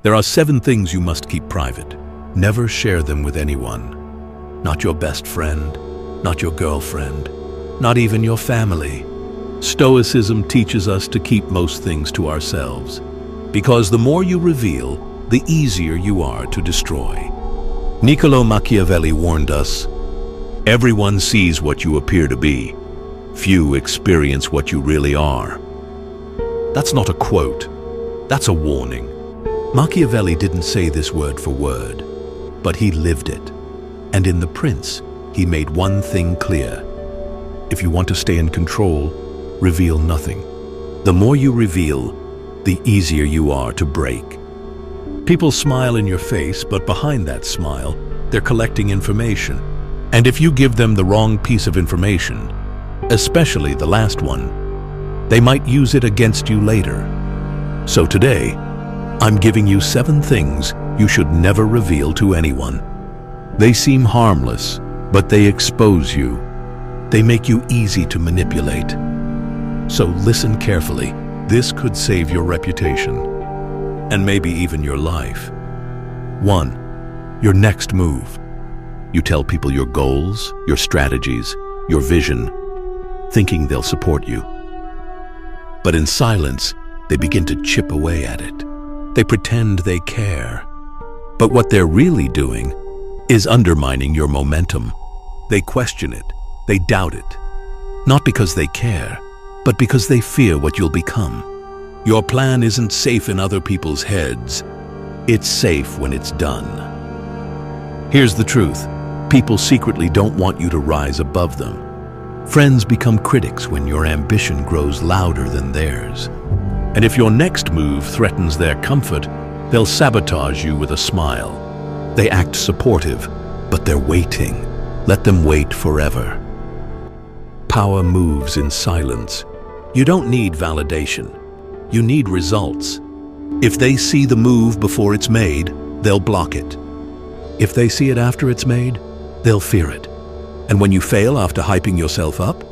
There are 7 things you must keep private. Never share them with anyone. Not your best friend, not your girlfriend, not even your family. Stoicism teaches us to keep most things to ourselves, because the more you reveal, the easier you are to destroy. Niccolo Machiavelli warned us, "Everyone sees what you appear to be. Few experience what you really are." That's not a quote, that's a warning. Machiavelli didn't say this word for word, but he lived it. And in The Prince, he made one thing clear. If you want to stay in control, reveal nothing. The more you reveal, the easier you are to break. People smile in your face, but behind that smile, they're collecting information. And if you give them the wrong piece of information, especially the last one, they might use it against you later. So today, I'm giving you 7 things you should never reveal to anyone. They seem harmless, but they expose you. They make you easy to manipulate. So listen carefully. This could save your reputation, and maybe even your life. 1. Your next move. You tell people your goals, your strategies, your vision, thinking they'll support you. But in silence, they begin to chip away at it. They pretend they care. But what they're really doing is undermining your momentum. They question it. They doubt it. Not because they care, but because they fear what you'll become. Your plan isn't safe in other people's heads. It's safe when it's done. Here's the truth. People secretly don't want you to rise above them. Friends become critics when your ambition grows louder than theirs. And if your next move threatens their comfort, they'll sabotage you with a smile. They act supportive, but they're waiting. Let them wait forever. Power moves in silence. You don't need validation. You need results. If they see the move before it's made, they'll block it. If they see it after it's made, they'll fear it. And when you fail after hyping yourself up,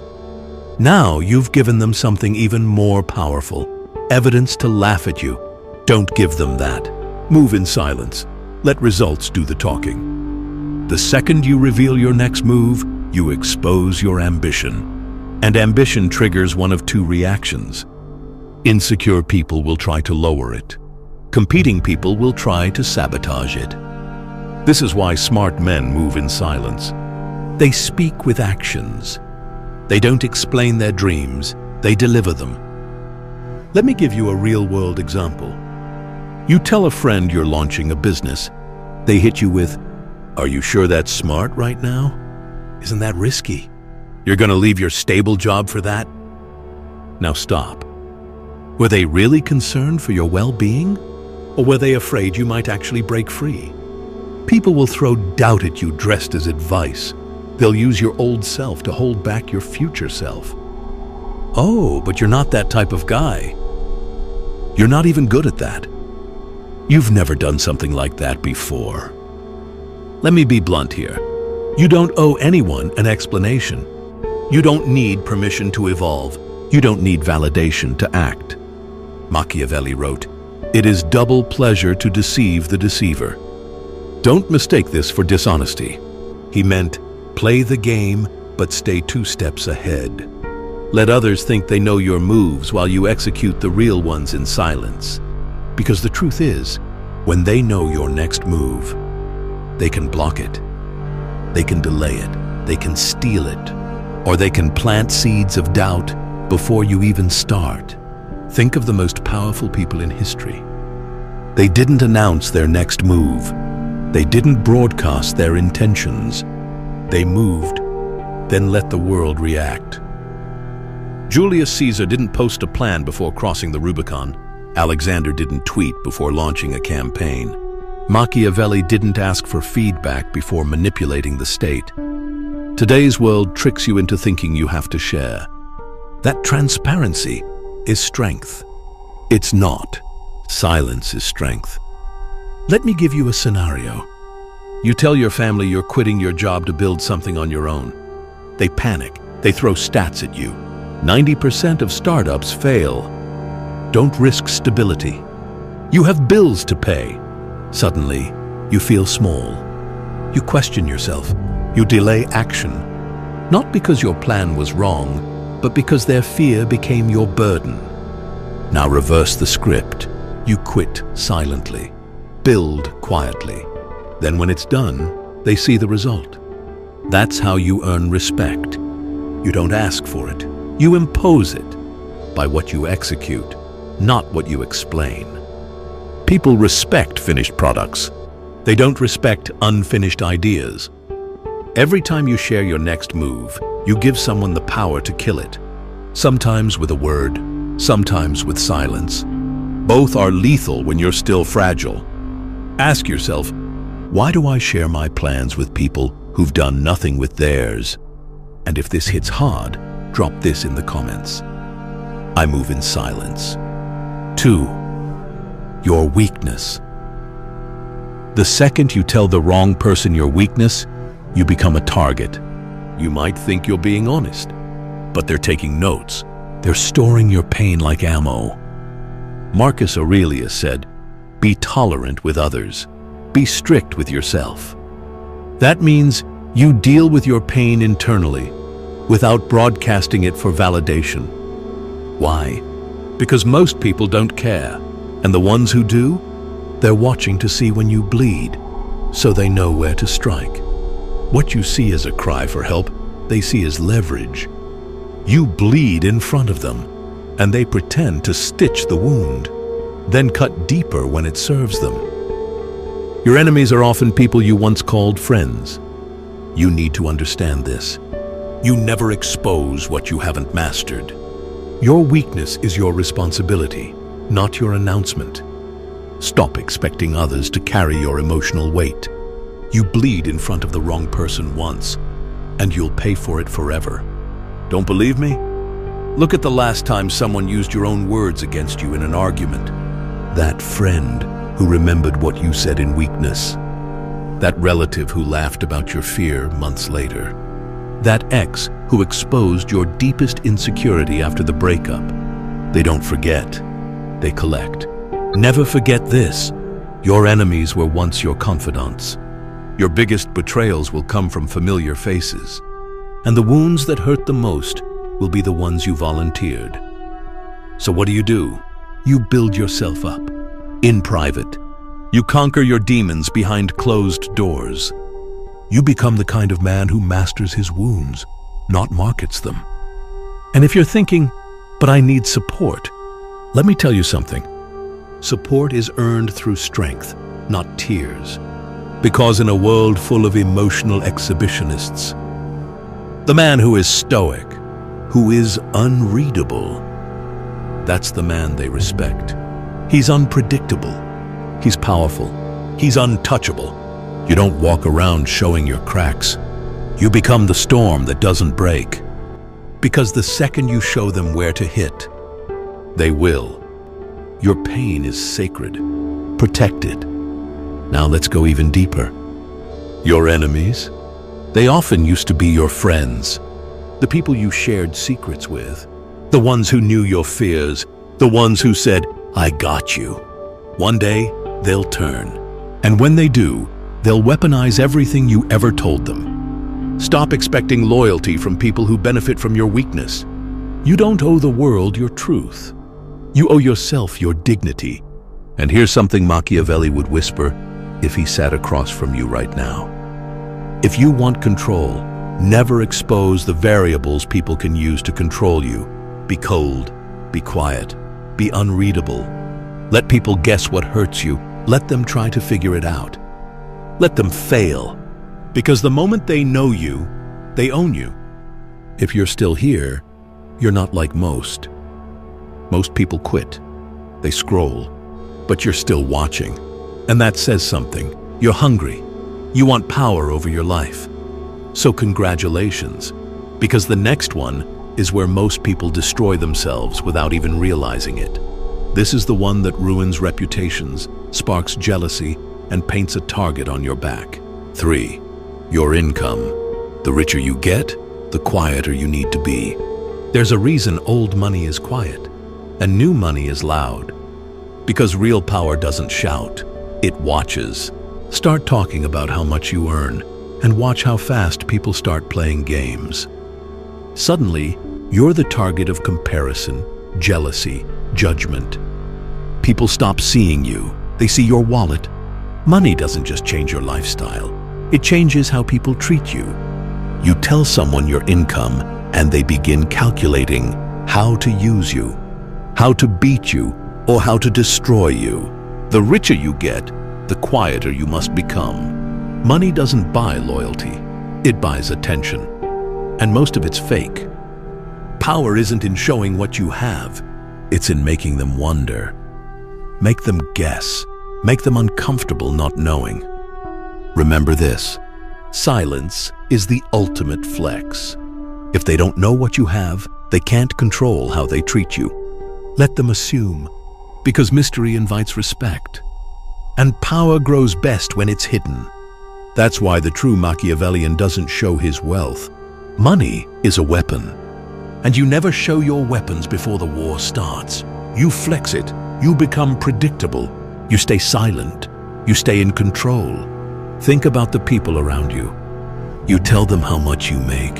now you've given them something even more powerful. Evidence to laugh at you. Don't give them that. Move in silence. Let results do the talking. The second you reveal your next move, you expose your ambition. And ambition triggers one of 2 reactions. Insecure people will try to lower it. Competing people will try to sabotage it. This is why smart men move in silence. They speak with actions. They don't explain their dreams, they deliver them. Let me give you a real-world example. You tell a friend you're launching a business. They hit you with, "Are you sure that's smart right now? Isn't that risky? You're going to leave your stable job for that?" Now stop. Were they really concerned for your well-being? Or were they afraid you might actually break free? People will throw doubt at you dressed as advice. They'll use your old self to hold back your future self. "Oh, but you're not that type of guy. You're not even good at that. You've never done something like that before." Let me be blunt here. You don't owe anyone an explanation. You don't need permission to evolve. You don't need validation to act. Machiavelli wrote, "It is double pleasure to deceive the deceiver." Don't mistake this for dishonesty. He meant, play the game, but stay 2 steps ahead. Let others think they know your moves while you execute the real ones in silence. Because the truth is, when they know your next move, they can block it. They can delay it. They can steal it. Or they can plant seeds of doubt before you even start. Think of the most powerful people in history. They didn't announce their next move. They didn't broadcast their intentions. They moved, then let the world react. Julius Caesar didn't post a plan before crossing the Rubicon. Alexander didn't tweet before launching a campaign. Machiavelli didn't ask for feedback before manipulating the state. Today's world tricks you into thinking you have to share. That transparency is strength. It's not. Silence is strength. Let me give you a scenario. You tell your family you're quitting your job to build something on your own. They panic. They throw stats at you. 90% of startups fail. Don't risk stability. You have bills to pay. Suddenly, you feel small. You question yourself. You delay action. Not because your plan was wrong, but because their fear became your burden. Now reverse the script. You quit silently. Build quietly. Then when it's done, they see the result. That's how you earn respect. You don't ask for it. You impose it by what you execute, not what you explain. People respect finished products. They don't respect unfinished ideas. Every time you share your next move, you give someone the power to kill it. Sometimes with a word, sometimes with silence. Both are lethal when you're still fragile. Ask yourself, why do I share my plans with people who've done nothing with theirs? And if this hits hard, drop this in the comments. I move in silence. 2. Your weakness. The second you tell the wrong person your weakness, you become a target. You might think you're being honest, but they're taking notes. They're storing your pain like ammo. Marcus Aurelius said, "Be tolerant with others. Be strict with yourself." That means you deal with your pain internally, without broadcasting it for validation. Why? Because most people don't care, and the ones who do, they're watching to see when you bleed, so they know where to strike. What you see as a cry for help, they see as leverage. You bleed in front of them, and they pretend to stitch the wound, then cut deeper when it serves them. Your enemies are often people you once called friends. You need to understand this. You never expose what you haven't mastered. Your weakness is your responsibility, not your announcement. Stop expecting others to carry your emotional weight. You bleed in front of the wrong person once, and you'll pay for it forever. Don't believe me? Look at the last time someone used your own words against you in an argument. That friend who remembered what you said in weakness. That relative who laughed about your fear months later. That ex who exposed your deepest insecurity after the breakup. They don't forget, they collect. Never forget this. Your enemies were once your confidants. Your biggest betrayals will come from familiar faces. And the wounds that hurt the most will be the ones you volunteered. So what do? You build yourself up, in private. You conquer your demons behind closed doors. You become the kind of man who masters his wounds, not markets them. And if you're thinking, but I need support, let me tell you something. Support is earned through strength, not tears. Because in a world full of emotional exhibitionists, the man who is stoic, who is unreadable, that's the man they respect. He's unpredictable. He's powerful. He's untouchable. You don't walk around showing your cracks. You become the storm that doesn't break. Because the second you show them where to hit, they will. Your pain is sacred. Protect it. Now let's go even deeper. Your enemies? They often used to be your friends. The people you shared secrets with. The ones who knew your fears. The ones who said, "I got you." One day, they'll turn. And when they do, they'll weaponize everything you ever told them. Stop expecting loyalty from people who benefit from your weakness. You don't owe the world your truth. You owe yourself your dignity. And here's something Machiavelli would whisper if he sat across from you right now. If you want control, never expose the variables people can use to control you. Be cold, be quiet, be unreadable. Let people guess what hurts you. Let them try to figure it out. Let them fail. Because the moment they know you, they own you. If you're still here, you're not like most. Most people quit. They scroll. But you're still watching. And that says something. You're hungry. You want power over your life. So congratulations. Because the next one is where most people destroy themselves without even realizing it. This is the one that ruins reputations, sparks jealousy, and paints a target on your back. 3. Your income. The richer you get, the quieter you need to be. There's a reason old money is quiet, and new money is loud. Because real power doesn't shout, it watches. Start talking about how much you earn, and watch how fast people start playing games. Suddenly, you're the target of comparison, jealousy, judgment. People stop seeing you. They see your wallet. Money doesn't just change your lifestyle. It changes how people treat you. You tell someone your income, and they begin calculating how to use you, how to beat you, or how to destroy you. The richer you get, the quieter you must become. Money doesn't buy loyalty. It buys attention. And most of it's fake. Power isn't in showing what you have. It's in making them wonder. Make them guess. Make them uncomfortable not knowing. Remember this: silence is the ultimate flex. If they don't know what you have, they can't control how they treat you. Let them assume, because mystery invites respect. And power grows best when it's hidden. That's why the true Machiavellian doesn't show his wealth. Money is a weapon. And you never show your weapons before the war starts. You flex it. You become predictable. You stay silent. You stay in control. Think about the people around you. You tell them how much you make.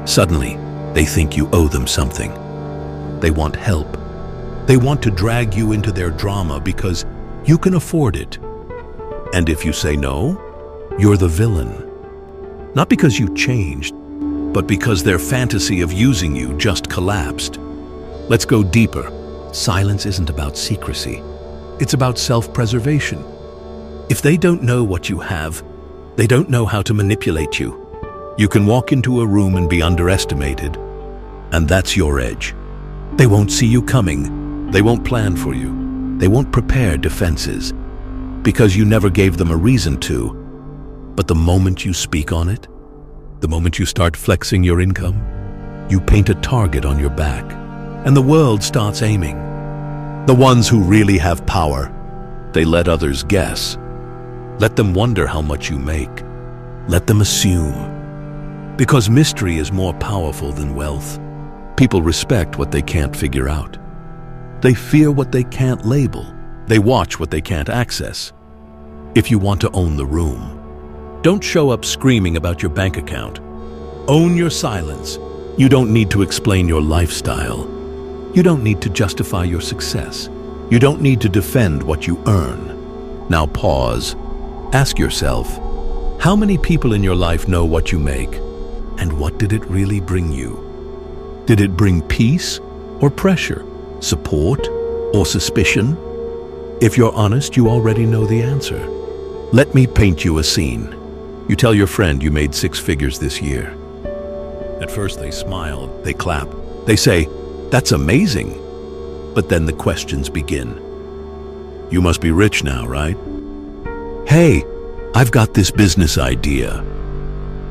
Suddenly, they think you owe them something. They want help. They want to drag you into their drama because you can afford it. And if you say no, you're the villain. Not because you changed, but because their fantasy of using you just collapsed. Let's go deeper. Silence isn't about secrecy. It's about self-preservation. If they don't know what you have, they don't know how to manipulate you. You can walk into a room and be underestimated, and that's your edge. They won't see you coming. They won't plan for you. They won't prepare defenses, because you never gave them a reason to. But the moment you speak on it, the moment you start flexing your income, you paint a target on your back, and the world starts aiming. The ones who really have power, they let others guess. Let them wonder how much you make. Let them assume. Because mystery is more powerful than wealth. People respect what they can't figure out. They fear what they can't label. They watch what they can't access. If you want to own the room, don't show up screaming about your bank account. Own your silence. You don't need to explain your lifestyle. You don't need to justify your success. You don't need to defend what you earn. Now pause. Ask yourself, how many people in your life know what you make? And what did it really bring you? Did it bring peace or pressure, support or suspicion? If you're honest, you already know the answer. Let me paint you a scene. You tell your friend you made 6 figures this year. At first they smile, they clap, they say, "That's amazing." But then the questions begin. You must be rich now, right? Hey, I've got this business idea.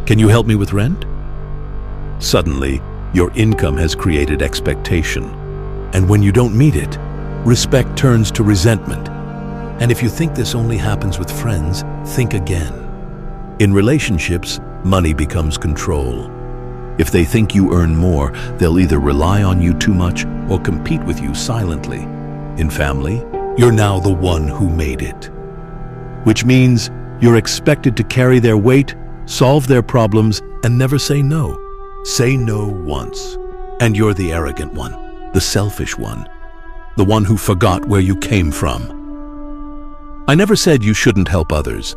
Can you help me with rent? Suddenly, your income has created expectation. And when you don't meet it, respect turns to resentment. And if you think this only happens with friends, think again. In relationships, money becomes control. If they think you earn more, they'll either rely on you too much or compete with you silently. In family, you're now the one who made it. Which means you're expected to carry their weight, solve their problems, and never say no. Say no once, and you're the arrogant one, the selfish one, the one who forgot where you came from. I never said you shouldn't help others,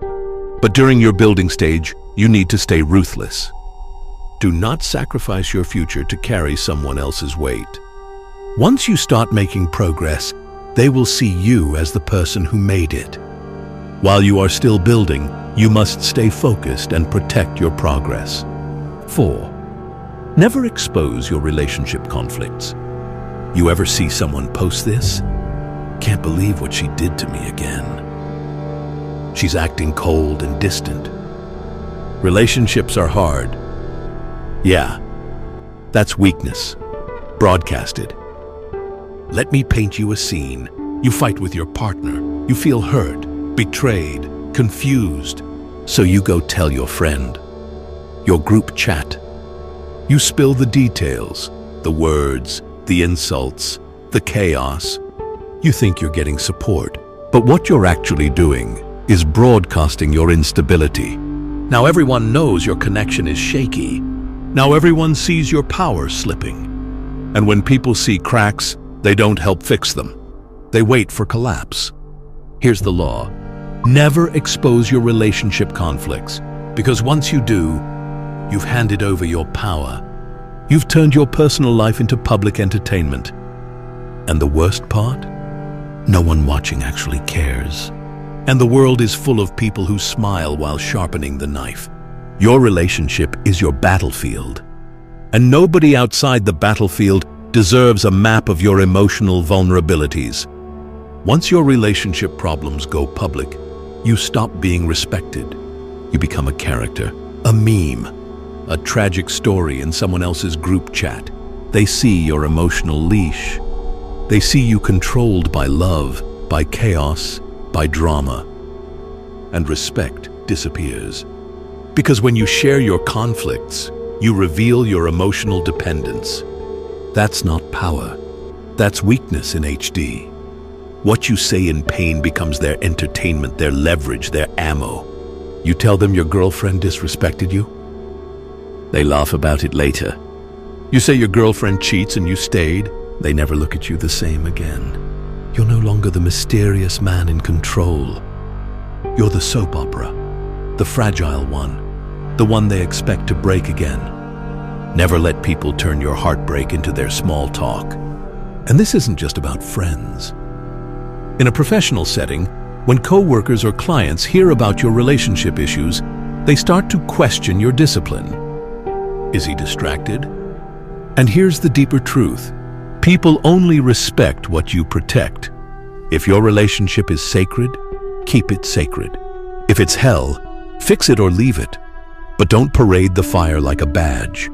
but during your building stage, you need to stay ruthless. Do not sacrifice your future to carry someone else's weight. Once you start making progress, they will see you as the person who made it. While you are still building, you must stay focused and protect your progress. 4. Never expose your relationship conflicts. You ever see someone post this? Can't believe what she did to me again. She's acting cold and distant. Relationships are hard. Yeah, that's weakness. Broadcasted. Let me paint you a scene. You fight with your partner. You feel hurt, betrayed, confused. So you go tell your friend. Your group chat. You spill the details, the words, the insults, the chaos. You think you're getting support, but what you're actually doing is broadcasting your instability. Now everyone knows your connection is shaky. Now everyone sees your power slipping. And when people see cracks, they don't help fix them. They wait for collapse. Here's the law. Never expose your relationship conflicts, because once you do, you've handed over your power. You've turned your personal life into public entertainment. And the worst part? No one watching actually cares. And the world is full of people who smile while sharpening the knife. Your relationship is your battlefield. And nobody outside the battlefield deserves a map of your emotional vulnerabilities. Once your relationship problems go public, you stop being respected. You become a character, a meme, a tragic story in someone else's group chat. They see your emotional leash. They see you controlled by love, by chaos, by drama. And respect disappears. Because when you share your conflicts, you reveal your emotional dependence. That's not power. That's weakness in HD. What you say in pain becomes their entertainment, their leverage, their ammo. You tell them your girlfriend disrespected you? They laugh about it later. You say your girlfriend cheats and you stayed. They never look at you the same again. You're no longer the mysterious man in control. You're the soap opera, the fragile one, the one they expect to break again. Never let people turn your heartbreak into their small talk. And this isn't just about friends. In a professional setting, when co-workers or clients hear about your relationship issues, they start to question your discipline. Is he distracted? And here's the deeper truth. People only respect what you protect. If your relationship is sacred, keep it sacred. If it's hell, fix it or leave it. But don't parade the fire like a badge.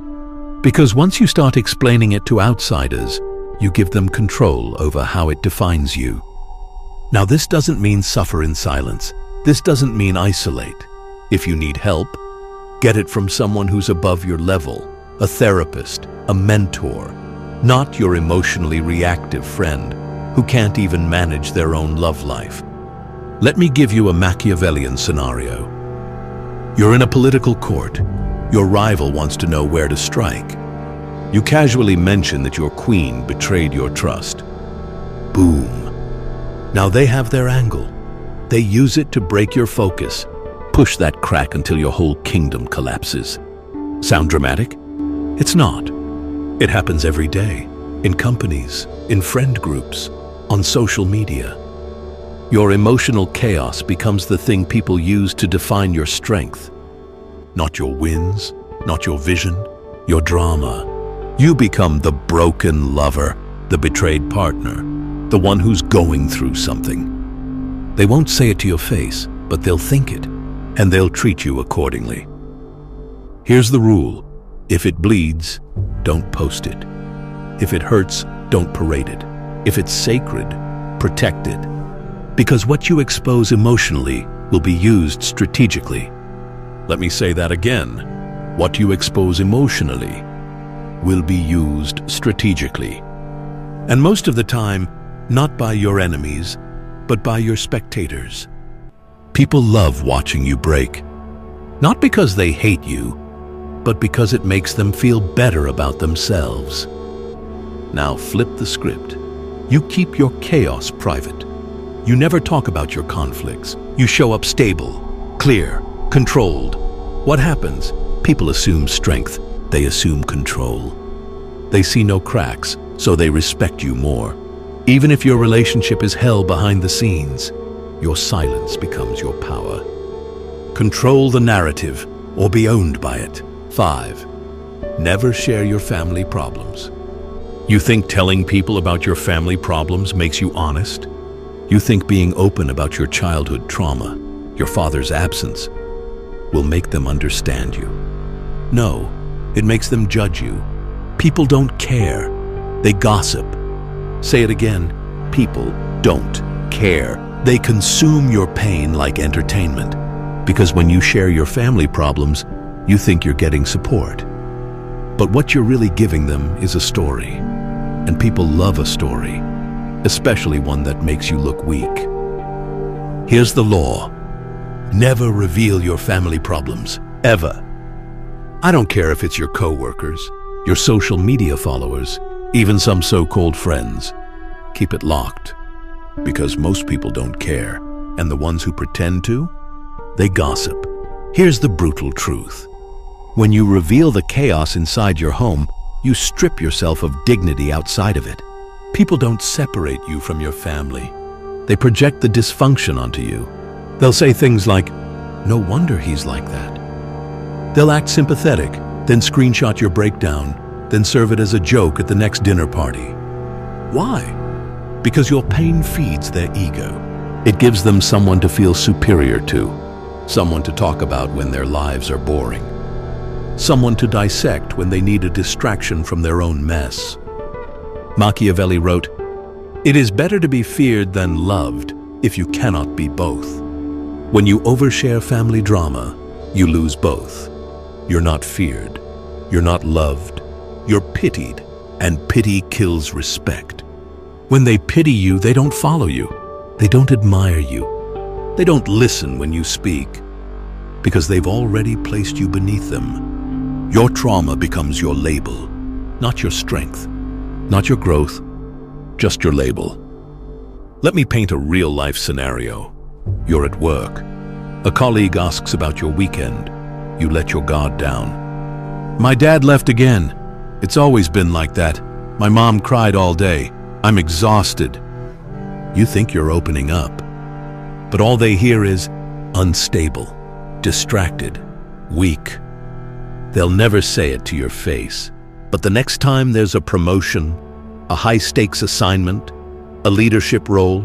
Because once you start explaining it to outsiders, you give them control over how it defines you. Now, this doesn't mean suffer in silence. This doesn't mean isolate. If you need help, get it from someone who's above your level, a therapist, a mentor, not your emotionally reactive friend who can't even manage their own love life. Let me give you a Machiavellian scenario. You're in a political court. Your rival wants to know where to strike. You casually mention that your queen betrayed your trust. Boom. Now they have their angle. They use it to break your focus, push that crack until your whole kingdom collapses. Sound dramatic? It's not. It happens every day, in companies, in friend groups, on social media. Your emotional chaos becomes the thing people use to define your strength. Not your wins, not your vision, your drama. You become the broken lover, the betrayed partner, the one who's going through something. They won't say it to your face, but they'll think it, and they'll treat you accordingly. Here's the rule. If it bleeds, don't post it. If it hurts, don't parade it. If it's sacred, protect it. Because what you expose emotionally will be used strategically. Let me say that again. What you expose emotionally will be used strategically. And most of the time, not by your enemies, but by your spectators. People love watching you break. Not because they hate you, but because it makes them feel better about themselves. Now flip the script. You keep your chaos private. You never talk about your conflicts. You show up stable, clear, controlled. What happens? People assume strength. They assume control. They see no cracks, so they respect you more. Even if your relationship is hell behind the scenes, your silence becomes your power. Control the narrative or be owned by it. 5. Never share your family problems. You think telling people about your family problems makes you honest? You think being open about your childhood trauma, your father's absence, will make them understand you? No, it makes them judge you. People don't care. They gossip. Say it again. People don't care. They consume your pain like entertainment. Because when you share your family problems, you think you're getting support. But what you're really giving them is a story. And people love a story, especially one that makes you look weak. Here's the law. Never reveal your family problems, ever. I don't care if it's your co-workers, your social media followers, even some so-called friends. Keep it locked, because most people don't care, and the ones who pretend to, they gossip. Here's the brutal truth. When you reveal the chaos inside your home, you strip yourself of dignity outside of it. People don't separate you from your family. They project the dysfunction onto you. They'll say things like, "No wonder he's like that." They'll act sympathetic, then screenshot your breakdown, then serve it as a joke at the next dinner party. Why? Because your pain feeds their ego. It gives them someone to feel superior to, someone to talk about when their lives are boring, someone to dissect when they need a distraction from their own mess. Machiavelli wrote, "It is better to be feared than loved if you cannot be both." When you overshare family drama, you lose both. You're not feared, you're not loved, you're pitied, and pity kills respect. When they pity you, they don't follow you, they don't admire you, they don't listen when you speak, because they've already placed you beneath them. Your trauma becomes your label, not your strength, not your growth, just your label. Let me paint a real-life scenario. You're at work. A colleague asks about your weekend. You let your guard down. "My dad left again. It's always been like that. My mom cried all day. I'm exhausted." You think you're opening up, but all they hear is unstable, distracted, weak. They'll never say it to your face, but the next time there's a promotion, a high-stakes assignment, a leadership role,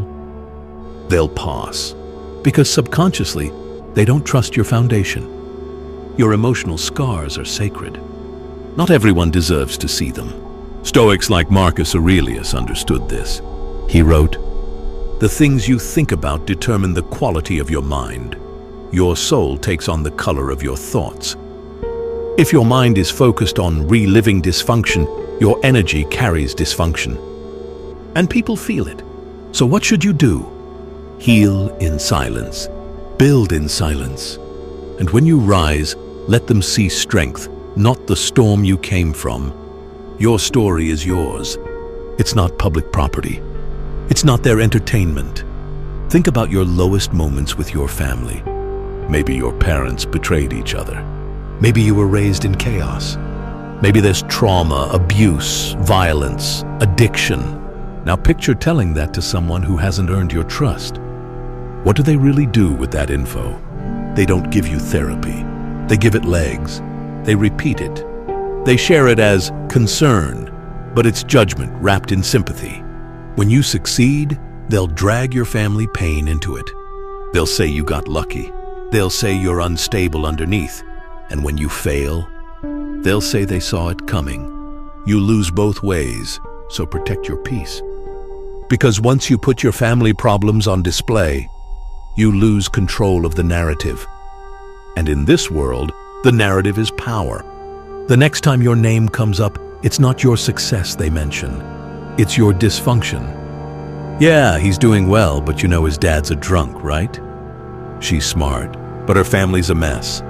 they'll pause, because subconsciously, they don't trust your foundation. Your emotional scars are sacred. Not everyone deserves to see them. Stoics like Marcus Aurelius understood this. He wrote, "The things you think about determine the quality of your mind. Your soul takes on the color of your thoughts." If your mind is focused on reliving dysfunction, your energy carries dysfunction. And people feel it. So what should you do? Heal in silence. Build in silence. And when you rise, let them see strength, not the storm you came from. Your story is yours. It's not public property. It's not their entertainment. Think about your lowest moments with your family. Maybe your parents betrayed each other. Maybe you were raised in chaos. Maybe there's trauma, abuse, violence, addiction. Now picture telling that to someone who hasn't earned your trust. What do they really do with that info? They don't give you therapy. They give it legs. They repeat it. They share it as concern, but it's judgment wrapped in sympathy. When you succeed, they'll drag your family pain into it. They'll say you got lucky. They'll say you're unstable underneath. And when you fail, they'll say they saw it coming. You lose both ways, so protect your peace. Because once you put your family problems on display, you lose control of the narrative. And in this world, the narrative is power. The next time your name comes up, it's not your success they mention. It's your dysfunction. "Yeah, he's doing well, but you know his dad's a drunk, right? She's smart, but her family's a mess."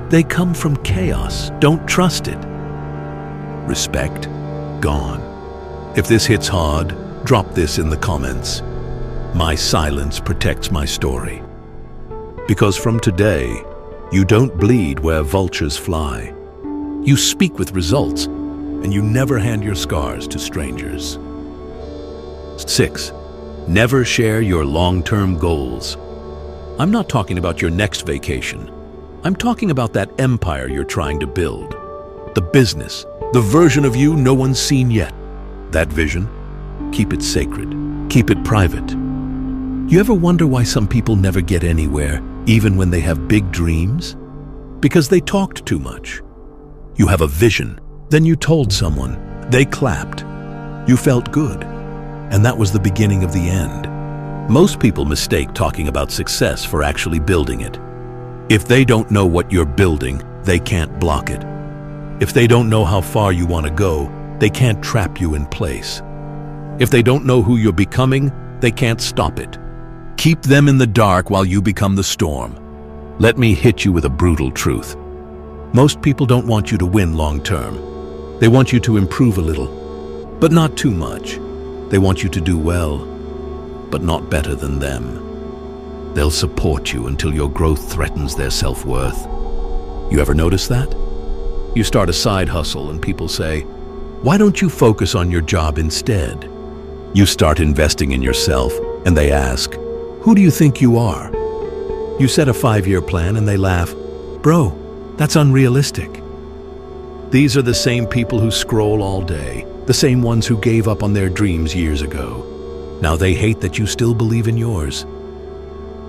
They come from chaos. Don't trust it. Respect, gone. If this hits hard, drop this in the comments. My silence protects my story. Because from today, you don't bleed where vultures fly. You speak with results, and you never hand your scars to strangers. 6. Never share your long-term goals. I'm not talking about your next vacation. I'm talking about that empire you're trying to build. The business, the version of you no one's seen yet. That vision, keep it sacred, keep it private. You ever wonder why some people never get anywhere, even when they have big dreams? Because they talked too much. You have a vision, then you told someone, they clapped. You felt good, and that was the beginning of the end. Most people mistake talking about success for actually building it. If they don't know what you're building, they can't block it. If they don't know how far you want to go, they can't trap you in place. If they don't know who you're becoming, they can't stop it. Keep them in the dark while you become the storm. Let me hit you with a brutal truth. Most people don't want you to win long term. They want you to improve a little, but not too much. They want you to do well, but not better than them. They'll support you until your growth threatens their self-worth. You ever notice that? You start a side hustle and people say, "Why don't you focus on your job instead?" You start investing in yourself and they ask, "Who do you think you are?" You set a 5-year plan and they laugh, "Bro, that's unrealistic." These are the same people who scroll all day, the same ones who gave up on their dreams years ago. Now they hate that you still believe in yours.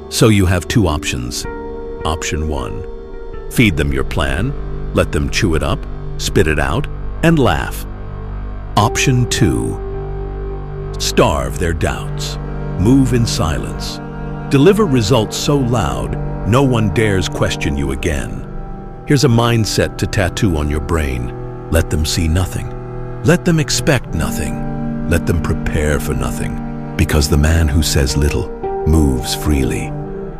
So you have two options. Option 1, feed them your plan, let them chew it up, spit it out, and laugh. Option 2, starve their doubts, move in silence, deliver results so loud no one dares question you again. Here's a mindset to tattoo on your brain. Let them see nothing. Let them expect nothing. Let them prepare for nothing. Because the man who says little moves freely.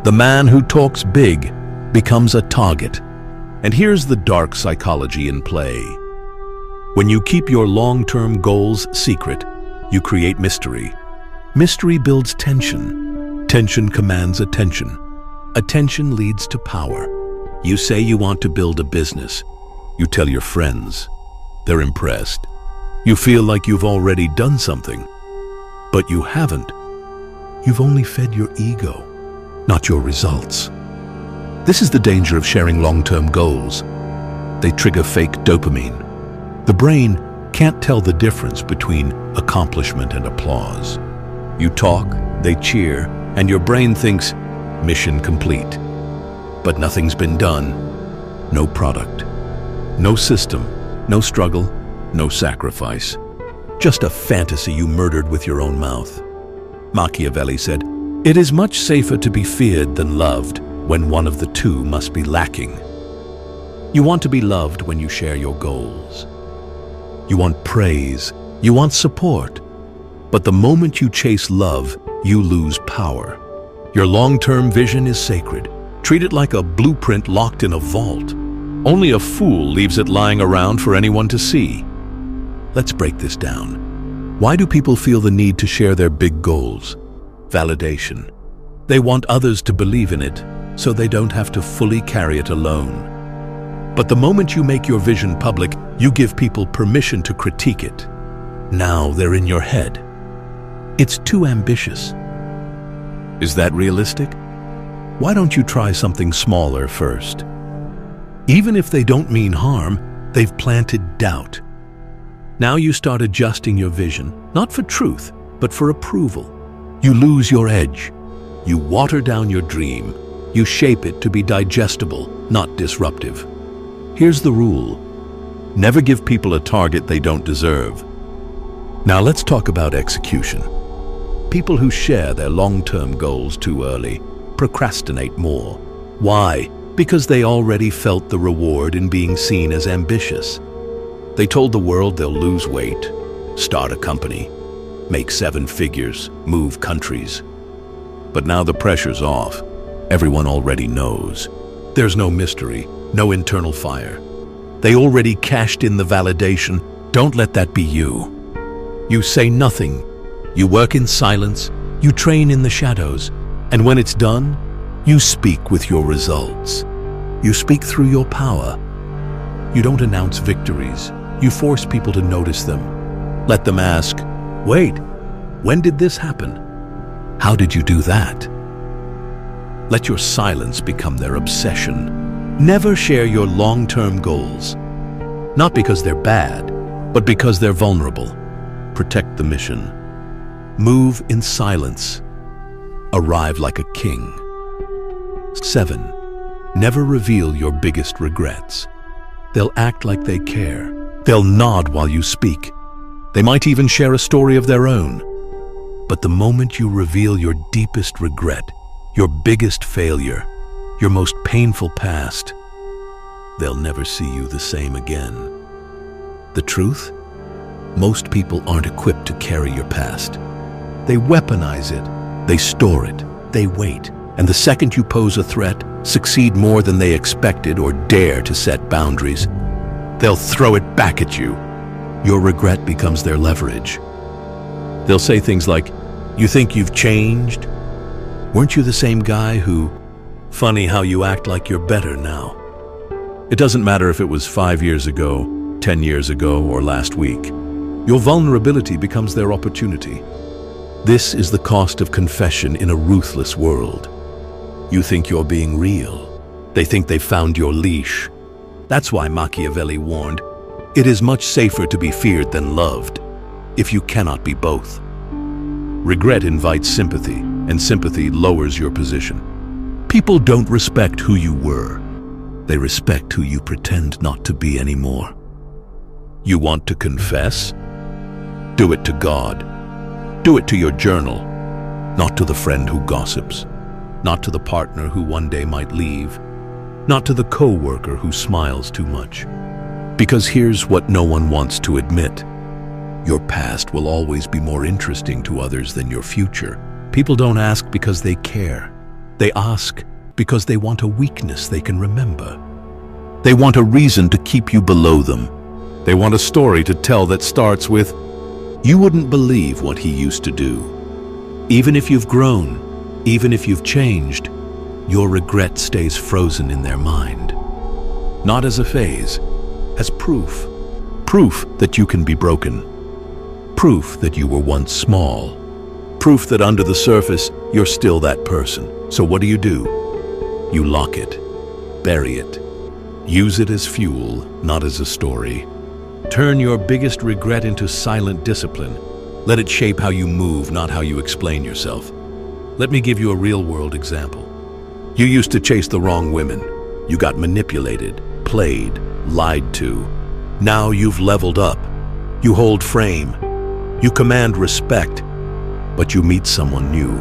The man who talks big becomes a target. And here's the dark psychology in play. When you keep your long-term goals secret, you create mystery. Mystery builds tension. Tension commands attention. Attention leads to power. You say you want to build a business. You tell your friends. They're impressed. You feel like you've already done something. But you haven't. You've only fed your ego, not your results. This is the danger of sharing long-term goals. They trigger fake dopamine. The brain can't tell the difference between accomplishment and applause. You talk, they cheer, and your brain thinks, mission complete. But nothing's been done. No product. No system. No struggle. No sacrifice. Just a fantasy you murdered with your own mouth. Machiavelli said, "It is much safer to be feared than loved when one of the two must be lacking." You want to be loved when you share your goals. You want praise. You want support. But the moment you chase love, you lose power. Your long-term vision is sacred. Treat it like a blueprint locked in a vault. Only a fool leaves it lying around for anyone to see. Let's break this down. Why do people feel the need to share their big goals? Validation. They want others to believe in it, so they don't have to fully carry it alone. But the moment you make your vision public, you give people permission to critique it. Now they're in your head. It's too ambitious. Is that realistic? Why don't you try something smaller first? Even if they don't mean harm, they've planted doubt. Now you start adjusting your vision, not for truth, but for approval. You lose your edge. You water down your dream. You shape it to be digestible, not disruptive. Here's the rule. Never give people a target they don't deserve. Now let's talk about execution. People who share their long-term goals too early procrastinate more. Why? Because they already felt the reward in being seen as ambitious. They told the world they'll lose weight, start a company, make 7 figures, move countries. But now the pressure's off. Everyone already knows. There's no mystery, no internal fire. They already cashed in the validation. Don't let that be you. You say nothing. You work in silence. You train in the shadows. And when it's done, you speak with your results. You speak through your power. You don't announce victories. You force people to notice them. Let them ask, "Wait, when did this happen? How did you do that?" Let your silence become their obsession. Never share your long-term goals. Not because they're bad, but because they're vulnerable. Protect the mission. Move in silence. Arrive like a king. 7. Never reveal your biggest regrets. They'll act like they care. They'll nod while you speak. They might even share a story of their own. But the moment you reveal your deepest regret, your biggest failure, your most painful past, they'll never see you the same again. The truth? Most people aren't equipped to carry your past. They weaponize it, they store it, they wait, and the second you pose a threat, succeed more than they expected, or dare to set boundaries, they'll throw it back at you. Your regret becomes their leverage. They'll say things like, "You think you've changed? Weren't you the same guy who... Funny how you act like you're better now." It doesn't matter if it was 5 years ago, 10 years ago, or last week. Your vulnerability becomes their opportunity. This is the cost of confession in a ruthless world. You think you're being real. They think they've found your leash. That's why Machiavelli warned, "It is much safer to be feared than loved, if you cannot be both." Regret invites sympathy, and sympathy lowers your position. People don't respect who you were. They respect who you pretend not to be anymore. You want to confess? Do it to God. Do it to your journal, not to the friend who gossips, not to the partner who one day might leave, not to the co-worker who smiles too much. Because here's what no one wants to admit. Your past will always be more interesting to others than your future. People don't ask because they care. They ask because they want a weakness they can remember. They want a reason to keep you below them. They want a story to tell that starts with, "You wouldn't believe what he used to do." Even if you've grown, even if you've changed, your regret stays frozen in their mind. Not as a phase, as proof. Proof that you can be broken. Proof that you were once small. Proof that under the surface, you're still that person. So what do? You lock it, bury it, use it as fuel, not as a story. Turn your biggest regret into silent discipline. Let it shape how you move, not how you explain yourself. Let me give you a real-world example. You used to chase the wrong women. You got manipulated, played, lied to. Now you've leveled up. You hold frame. You command respect. But you meet someone new,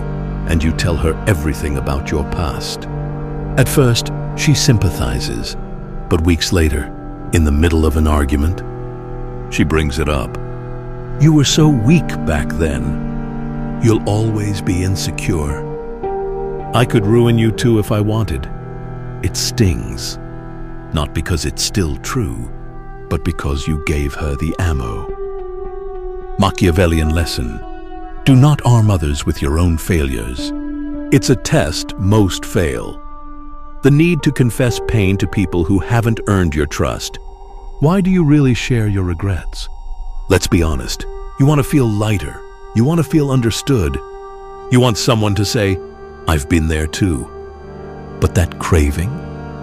and you tell her everything about your past. At first, she sympathizes, but weeks later, in the middle of an argument, she brings it up. "You were so weak back then. You'll always be insecure. I could ruin you too if I wanted." It stings, not because it's still true, but because you gave her the ammo. Machiavellian lesson: do not arm others with your own failures. It's a test most fail. The need to confess pain to people who haven't earned your trust. Why do you really share your regrets? Let's be honest. You want to feel lighter. You want to feel understood. You want someone to say, "I've been there too." But that craving,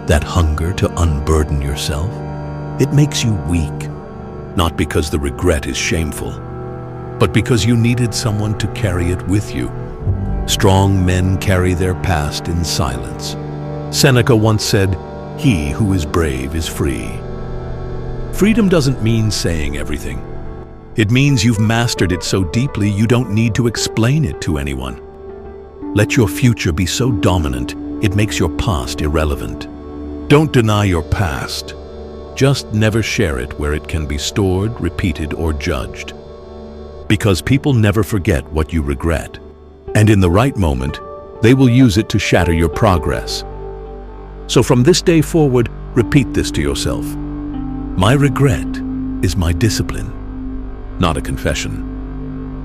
that hunger to unburden yourself, it makes you weak. Not because the regret is shameful, but because you needed someone to carry it with you. Strong men carry their past in silence. Seneca once said, "He who is brave is free." Freedom doesn't mean saying everything. It means you've mastered it so deeply you don't need to explain it to anyone. Let your future be so dominant it makes your past irrelevant. Don't deny your past. Just never share it where it can be stored, repeated, or judged. Because people never forget what you regret. And in the right moment, they will use it to shatter your progress. So from this day forward, repeat this to yourself. My regret is my discipline. Not a confession.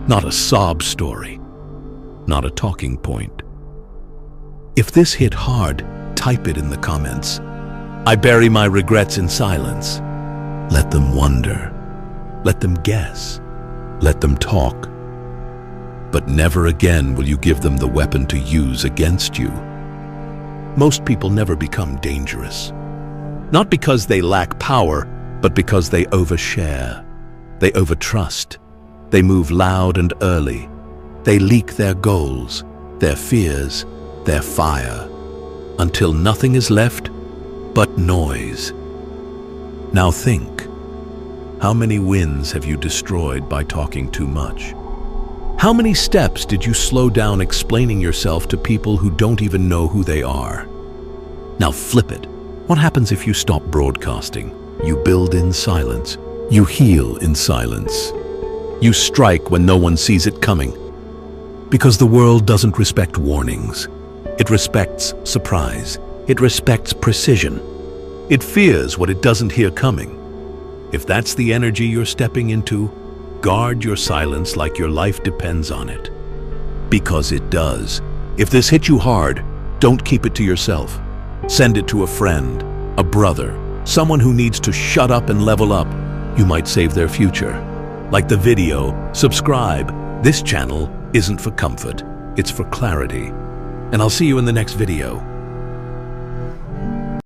Not a sob story. Not a talking point. If this hit hard, type it in the comments. I bury my regrets in silence. Let them wonder. Let them guess. Let them talk. But never again will you give them the weapon to use against you. Most people never become dangerous. Not because they lack power, but because they overshare. They overtrust. They move loud and early. They leak their goals, their fears, their fire, until nothing is left but noise. Now think, how many wins have you destroyed by talking too much? How many steps did you slow down explaining yourself to people who don't even know who they are? Now flip it. What happens if you stop broadcasting? You build in silence. You heal in silence. You strike when no one sees it coming. Because the world doesn't respect warnings. It respects surprise. It respects precision. It fears what it doesn't hear coming. If that's the energy you're stepping into, guard your silence like your life depends on it. Because it does. If this hit you hard, don't keep it to yourself. Send it to a friend, a brother, someone who needs to shut up and level up. You might save their future. Like the video, subscribe. This channel isn't for comfort, it's for clarity. And I'll see you in the next video.